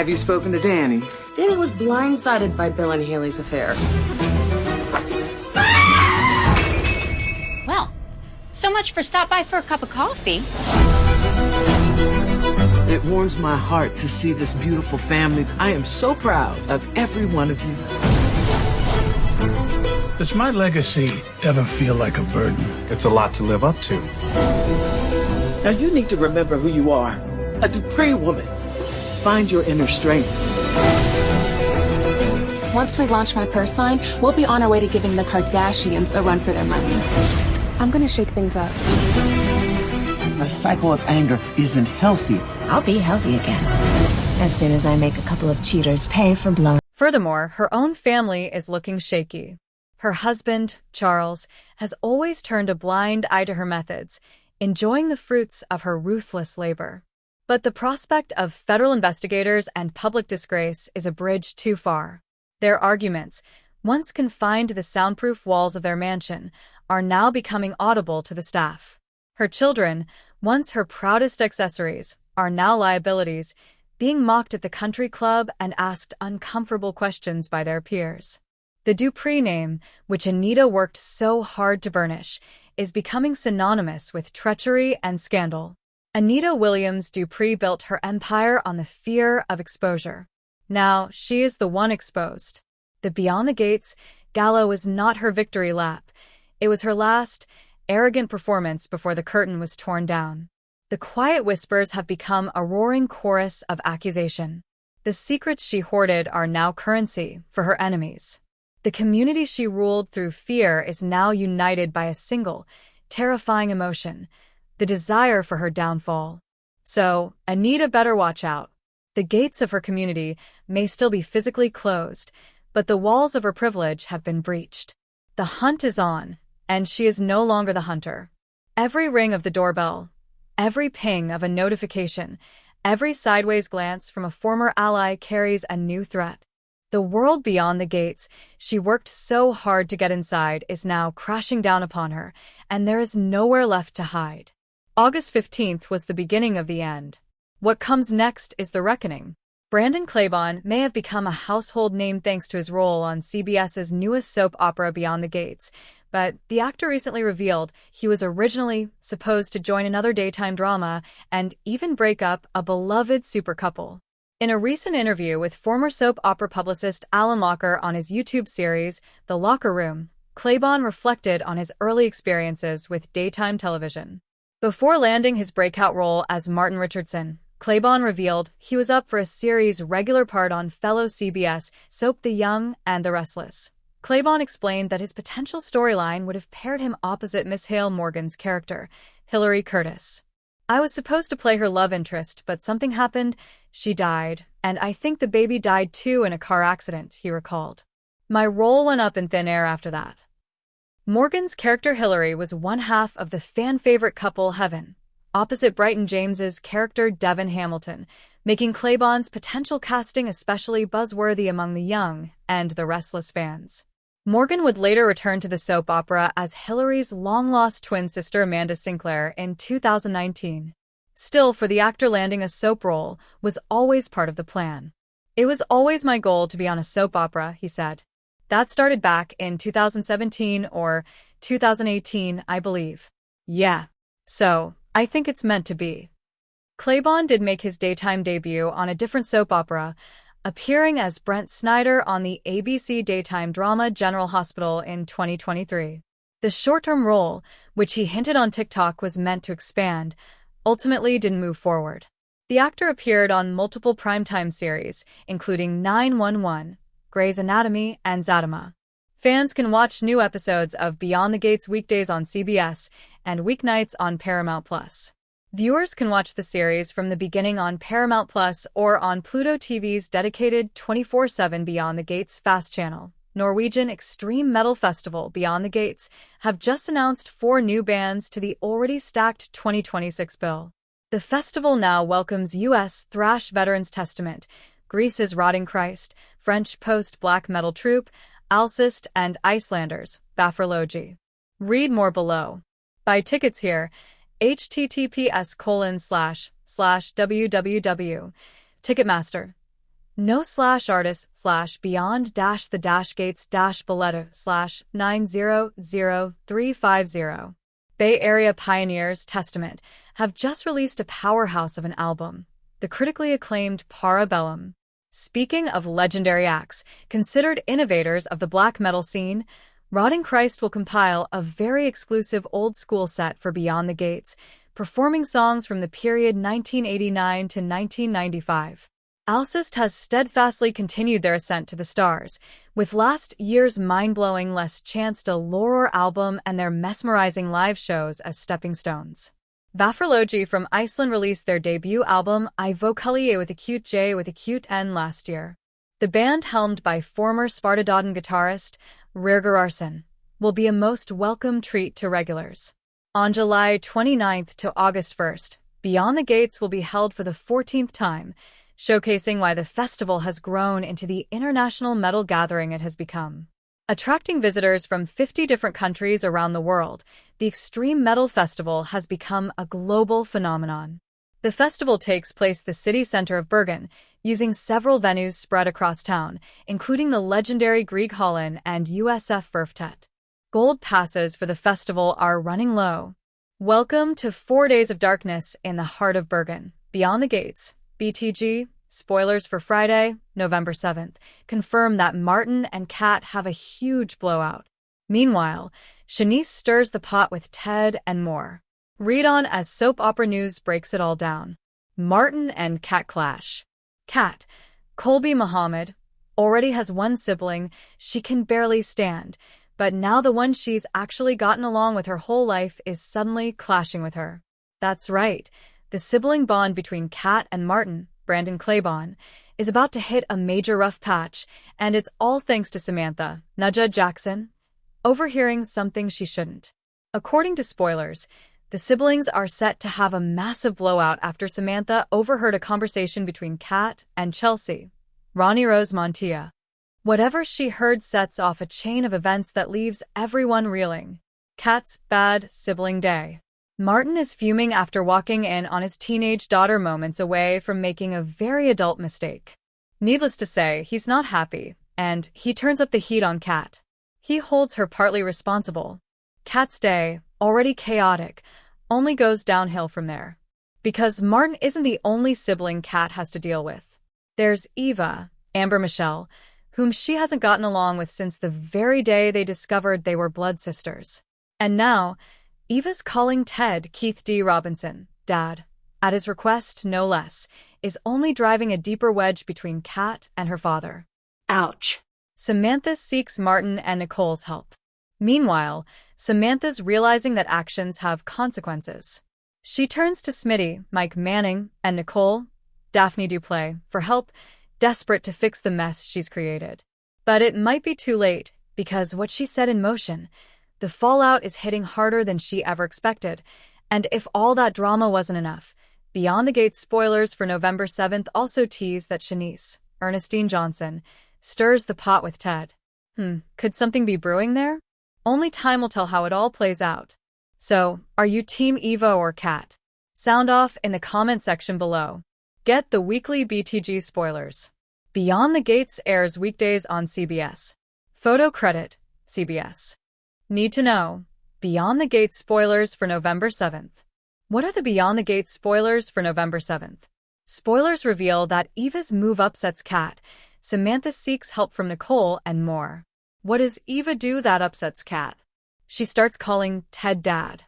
Have you spoken to Danny? Danny was blindsided by Bill and Haley's affair. Well, so much for stop by for a cup of coffee. It warms my heart to see this beautiful family. I am so proud of every one of you. Does my legacy ever feel like a burden? It's a lot to live up to. Now you need to remember who you are. A Dupree woman. Find your inner strength. Once we launch my purse line, we'll be on our way to giving the Kardashians a run for their money. I'm gonna shake things up. A cycle of anger isn't healthy. I'll be healthy again as soon as I make a couple of cheaters pay for blowing. Furthermore, her own family is looking shaky. Her husband, Charles, has always turned a blind eye to her methods, enjoying the fruits of her ruthless labor. But the prospect of federal investigators and public disgrace is a bridge too far. Their arguments, once confined to the soundproof walls of their mansion, are now becoming audible to the staff. Her children, once her proudest accessories, are now liabilities, being mocked at the country club and asked uncomfortable questions by their peers. The Dupree name, which Anita worked so hard to burnish, is becoming synonymous with treachery and scandal. Anita Williams Dupree built her empire on the fear of exposure. Now, she is the one exposed. The Beyond the Gates gala was not her victory lap. It was her last, arrogant performance before the curtain was torn down. The quiet whispers have become a roaring chorus of accusation. The secrets she hoarded are now currency for her enemies. The community she ruled through fear is now united by a single, terrifying emotion: the desire for her downfall. So, Anita better watch out. The gates of her community may still be physically closed, but the walls of her privilege have been breached. The hunt is on, and she is no longer the hunter. Every ring of the doorbell, every ping of a notification, every sideways glance from a former ally carries a new threat. The world beyond the gates she worked so hard to get inside is now crashing down upon her, and there is nowhere left to hide. August 15th was the beginning of the end. What comes next is the reckoning. Brandon Claiborne may have become a household name thanks to his role on CBS's newest soap opera Beyond the Gates, but the actor recently revealed he was originally supposed to join another daytime drama and even break up a beloved super couple. In a recent interview with former soap opera publicist Alan Locker on his YouTube series, The Locker Room, Claiborne reflected on his early experiences with daytime television. Before landing his breakout role as Martin Richardson, Claiborne revealed he was up for a series regular part on fellow CBS soap The Young and the Restless. Claiborne explained that his potential storyline would have paired him opposite Miss Hale Morgan's character, Hilary Curtis. I was supposed to play her love interest, but something happened, she died, and I think the baby died too in a car accident, he recalled. My role went up in thin air after that. Morgan's character Hilary was one half of the fan-favorite couple Heaven, opposite Bryton James's character Devon Hamilton, making Claiborne's potential casting especially buzzworthy among the Young and the Restless fans. Morgan would later return to the soap opera as Hilary's long-lost twin sister Amanda Sinclair in 2019. Still, for the actor, landing a soap role was always part of the plan. It was always my goal to be on a soap opera, he said. That started back in 2017 or 2018, I believe. Yeah. So, I think it's meant to be. Claiborne did make his daytime debut on a different soap opera, appearing as Brent Snyder on the ABC daytime drama General Hospital in 2023. The short-term role, which he hinted on TikTok was meant to expand, ultimately didn't move forward. The actor appeared on multiple primetime series, including 911, Grey's Anatomy, and Zathema. Fans can watch new episodes of Beyond the Gates weekdays on CBS and weeknights on Paramount+. Viewers can watch the series from the beginning on Paramount Plus or on Pluto TV's dedicated 24/7 Beyond the Gates Fast channel. Norwegian extreme metal festival Beyond the Gates have just announced 4 new bands to the already stacked 2026 bill. The festival now welcomes U.S. thrash veterans Testament, Greece's Rotting Christ, French post-black metal troupe, Alcest, and Icelanders, Bafrology. Read more below. Buy tickets here. https://www.ticketmaster. No/artist/beyond-the-gates-balletta/900350. Bay Area pioneers Testament have just released a powerhouse of an album, the critically acclaimed Parabellum. Speaking of legendary acts, considered innovators of the black metal scene, Rotting Christ will compile a very exclusive old-school set for Beyond the Gates, performing songs from the period 1989 to 1995. Alcest has steadfastly continued their ascent to the stars, with last year's mind-blowing Les Chance de l'Aurore album and their mesmerizing live shows as stepping stones. Vafrology from Iceland released their debut album I Vokulie with a cute J with a cute N last year. The band, helmed by former Svartadodden guitarist Rirgurarsson, will be a most welcome treat to regulars. On July 29th to August 1st, Beyond the Gates will be held for the 14th time, showcasing why the festival has grown into the international metal gathering it has become. Attracting visitors from 50 different countries around the world, the Extreme Metal Festival has become a global phenomenon. The festival takes place at the city center of Bergen, using several venues spread across town, including the legendary Grieg Hallen and USF Verftet. Gold passes for the festival are running low. Welcome to 4 Days of Darkness in the heart of Bergen. Beyond the Gates, BTG, spoilers for Friday, November 7th, confirm that Martin and Kat have a huge blowout. Meanwhile, Shanice stirs the pot with Ted and more. Read on as soap opera news breaks it all down. Martin and Kat clash. Kat, Colby Muhammad, already has one sibling she can barely stand, but now the one she's actually gotten along with her whole life is suddenly clashing with her. That's right, the sibling bond between Kat and Martin, Brandon Claiborne, is about to hit a major rough patch, and it's all thanks to Samantha, Nudja Jackson, overhearing something she shouldn't. According to spoilers, the siblings are set to have a massive blowout after Samantha overheard a conversation between Kat and Chelsea, Ronnie Rose Montilla. Whatever she heard sets off a chain of events that leaves everyone reeling. Kat's bad sibling day. Martin is fuming after walking in on his teenage daughter moments away from making a very adult mistake. Needless to say, he's not happy, and he turns up the heat on Kat. He holds her partly responsible. Kat's day, already chaotic, only goes downhill from there. Because Martin isn't the only sibling Kat has to deal with. There's Eva, Amber Michele, whom she hasn't gotten along with since the very day they discovered they were blood sisters. And now, Eva's calling Ted Keith D. Robinson, Dad, at his request no less, is only driving a deeper wedge between Kat and her father. Ouch. Samantha seeks Martin and Nicole's help. Meanwhile, Samantha's realizing that actions have consequences. She turns to Smitty, Mike Manning, and Nicole, Daphnee Duplaix, for help, desperate to fix the mess she's created. But it might be too late, because what she set in motion, the fallout is hitting harder than she ever expected. And if all that drama wasn't enough, Beyond the Gates spoilers for November 7th also tease that Shanice, Ernestine Johnson, stirs the pot with Ted. Could something be brewing there? Only time will tell how it all plays out. So, are you Team Eva or Kat? Sound off in the comment section below. Get the weekly BTG spoilers. Beyond the Gates airs weekdays on CBS. Photo credit, CBS. Need to know. Beyond the Gates spoilers for November 7th. What are the Beyond the Gates spoilers for November 7th? Spoilers reveal that Eva's move upsets Kat, Samantha seeks help from Nicole, and more. What does Eva do that upsets Kat? She starts calling Ted Dad.